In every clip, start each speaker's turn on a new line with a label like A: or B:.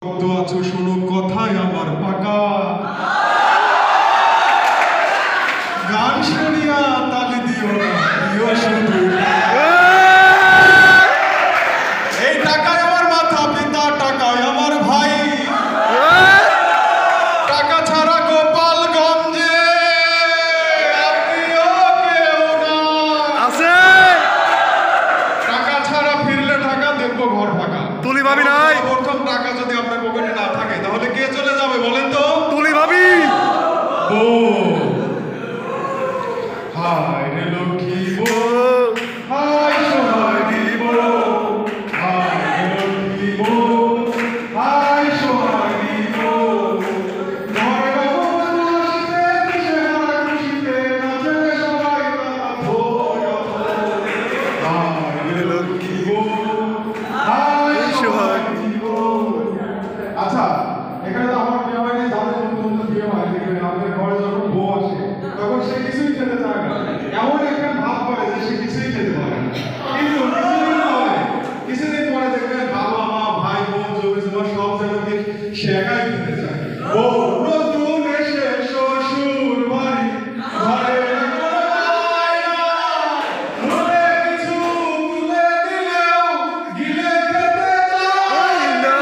A: কত আছো শোনো কথায় আমার পাকা গান শুনিয়া তালি দিও না দিও শুধু এই টাকায় আমার মাথা পিতা টাকায় আমার ভাই টাকা ছাড়া গোপালগঞ্জে আপনিও কেউ না
B: আছে
A: টাকা ছাড়া ফিরলে ঢাকা দেখবো ঘর ফাঁকা
B: তুলি ভাবি নাই
A: প্রথম টাকা যদি আপনার পকেটে না থাকে তাহলে কে চলে যাবে বলেন তো
B: তুলি ভাবি
A: ও হায় রে লক্ষ্মী বো হায় সোহাগী বো হায় রে লক্ষ্মী বো হায় সোহাগী বো ঘরে ভগবান আসিতে দিশেহারা খুশিতে নাচে সবাই হায় রে লক্ষ্মী বো হায় সোহাগী বো। আচ্ছা এখানে তো আমার বিয়ে হয়নি যাদের নতুন বিয়ে হয় দেখবেন আপনার ঘরে যখন বউ আসে তখন সে কিছুই খেতে চায় না এমন একটা ভাব করে যে সে কিছুই খেতে পারে না কিন্তু কিছুদিন পরে দেখবেন বাবা মা ভাই বোন জমি জমা সব জায়গাতে সে একাই খেতে চায় ও নতুন এসে শ্বশুর বাড়ি ঘরে কোনো আয়না, ঘরে কিছু তুলে দিলেও গিলে খেতে চায় না।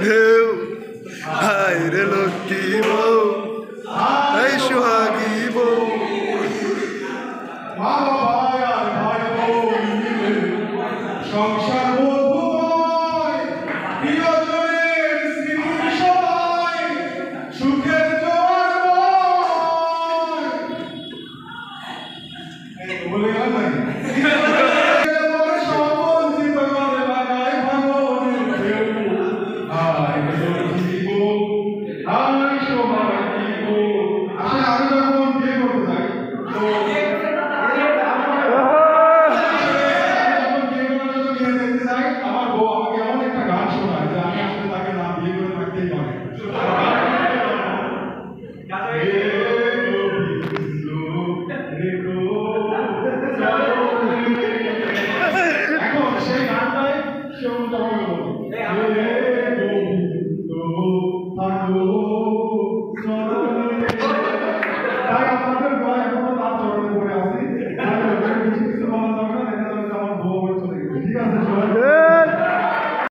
B: ঢেউ হায় রে লক্ষ্মী বউ এই সোহাগী বউ
A: সংসার মধুময় প্রিয়জনের স্মৃতির সবাই সুখের জোয়ার বয়। এই বলে গেলাম নাকি?